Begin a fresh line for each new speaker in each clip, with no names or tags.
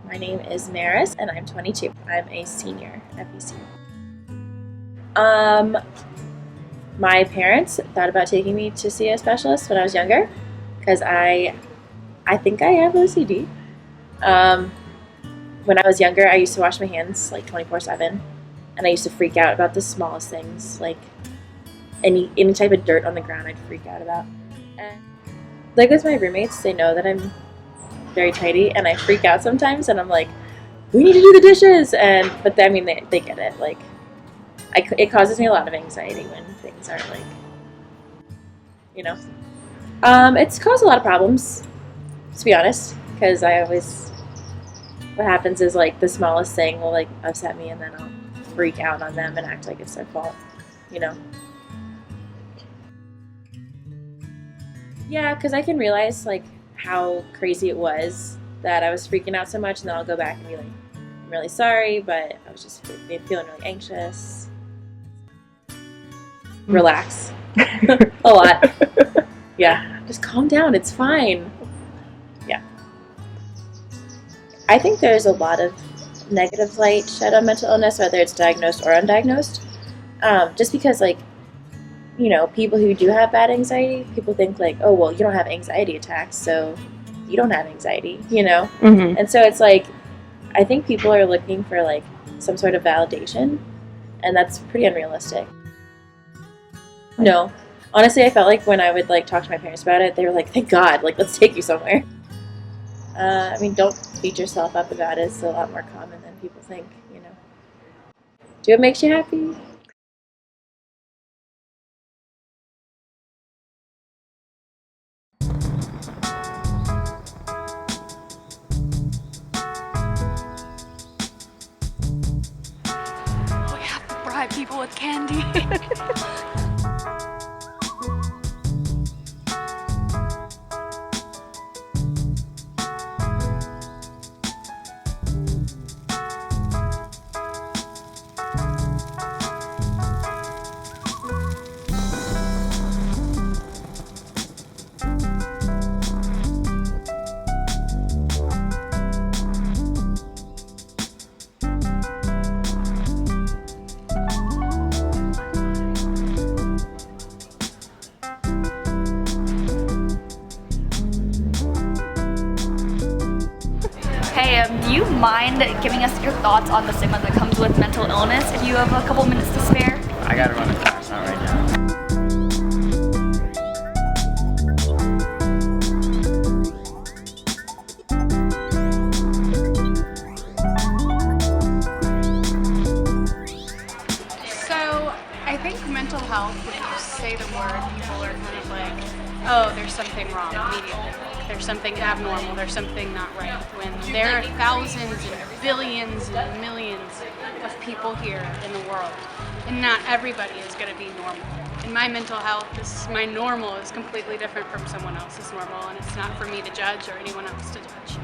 My name is Maris, and I'm 22. I'm a senior at BC. My parents thought about taking me to see a specialist when I was younger, because I think I have OCD. When I was younger, I used to wash my hands like 24/7, and I used to freak out about the smallest things, like any type of dirt on the ground. I'd freak out about. And like with my roommates, they know that I'm very tidy, and I freak out sometimes, and I'm like, we need to do the dishes, but they get it. Like, it causes me a lot of anxiety when things aren't like, it's caused a lot of problems, to be honest, because what happens is like the smallest thing will like upset me, and then I'll freak out on them and act like it's their fault, Yeah, because I can realize like how crazy it was that I was freaking out so much, and then I'll go back and be like, I'm really sorry, but I was just feeling really anxious. Relax. A lot. Yeah, just calm down, it's fine. Yeah. I think there's a lot of negative light shed on mental illness, whether it's diagnosed or undiagnosed. Just because, like, people who do have bad anxiety, people think like, oh, well, you don't have anxiety attacks, so you don't have anxiety,
Mm-hmm.
And so it's like, I think people are looking for like some sort of validation, and that's pretty unrealistic. No, honestly, I felt like when I would like talk to my parents about it, they were like, thank God, like, let's take you somewhere. Don't beat yourself up about it. It's a lot more common than people think, Do it makes you happy?
We have to bribe people with candy. Hey, do you mind giving us your thoughts on the stigma that comes with mental illness if you have a couple minutes to spare?
I gotta run a class, not right now.
So, I think mental health, when you say the word, people are kind of like, oh, there's something wrong immediately. There's something abnormal, there's something not right. When there are thousands and billions and millions of people here in the world, and not everybody is going to be normal. In my mental health, my normal is completely different from someone else's normal, and it's not for me to judge or anyone else to judge.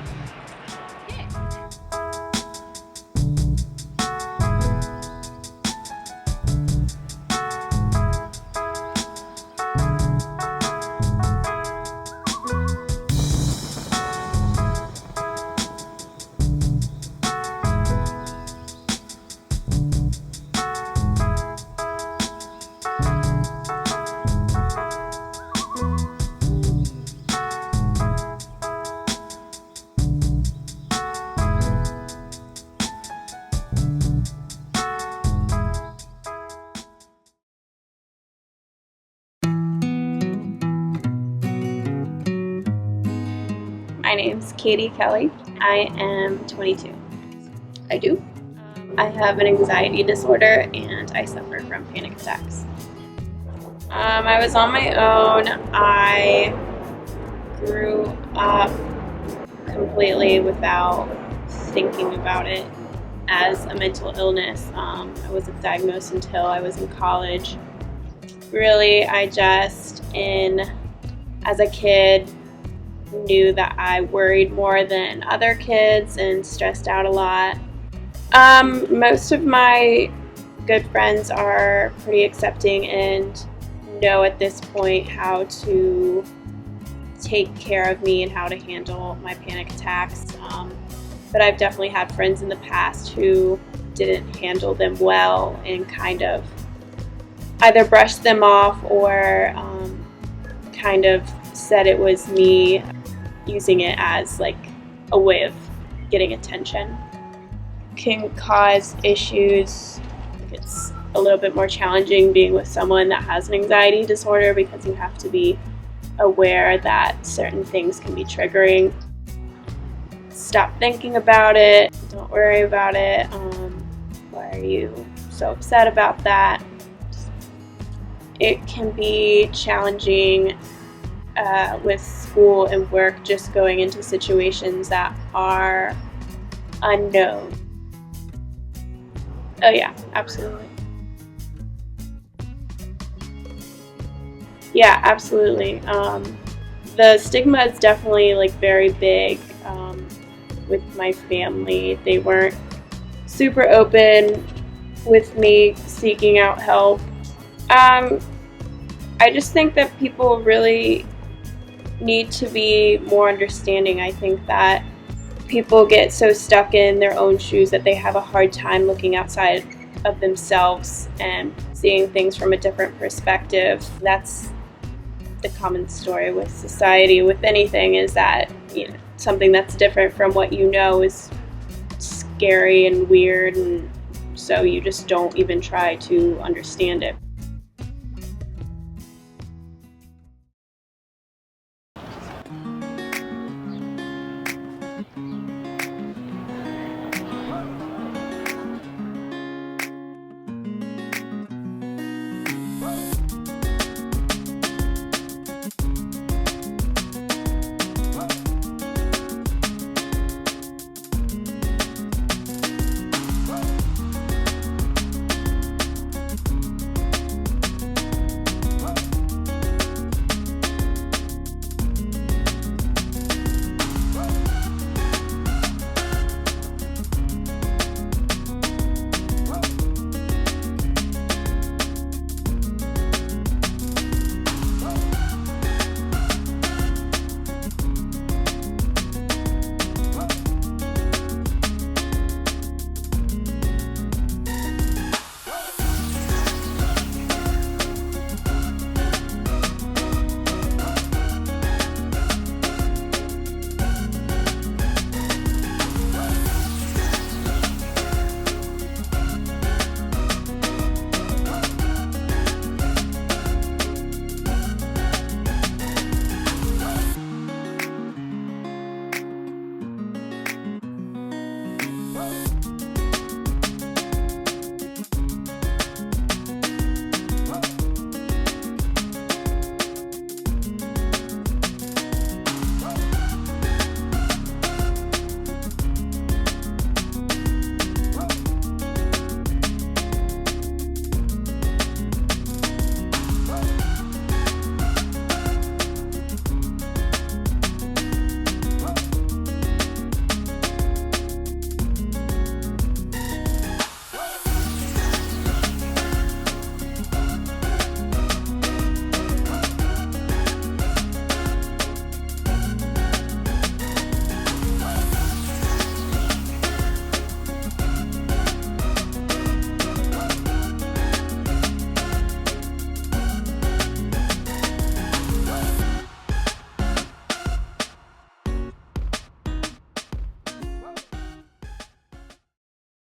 My name's Katie Kelly. I am 22.
I do.
I have an anxiety disorder and I suffer from panic attacks. I was on my own. I grew up completely without thinking about it as a mental illness. I wasn't diagnosed until I was in college. Really, as a kid, knew that I worried more than other kids and stressed out a lot. Most of my good friends are pretty accepting and know at this point how to take care of me and how to handle my panic attacks. but I've definitely had friends in the past who didn't handle them well and kind of either brushed them off or kind of said it was me using it as like a way of getting attention. Can cause issues. It's a little bit more challenging being with someone that has an anxiety disorder because you have to be aware that certain things can be triggering. Stop thinking about it. Don't worry about it. Why are you so upset about that? It can be challenging with school and work, just going into situations that are unknown. Oh yeah, absolutely. Yeah, absolutely. The stigma is definitely like very big with my family. They weren't super open with me seeking out help. I just think that people really need to be more understanding. I think that people get so stuck in their own shoes that they have a hard time looking outside of themselves and seeing things from a different perspective. That's the common story with society, with anything, is that, you know, something that's different from what you know is scary and weird, and so you just don't even try to understand it.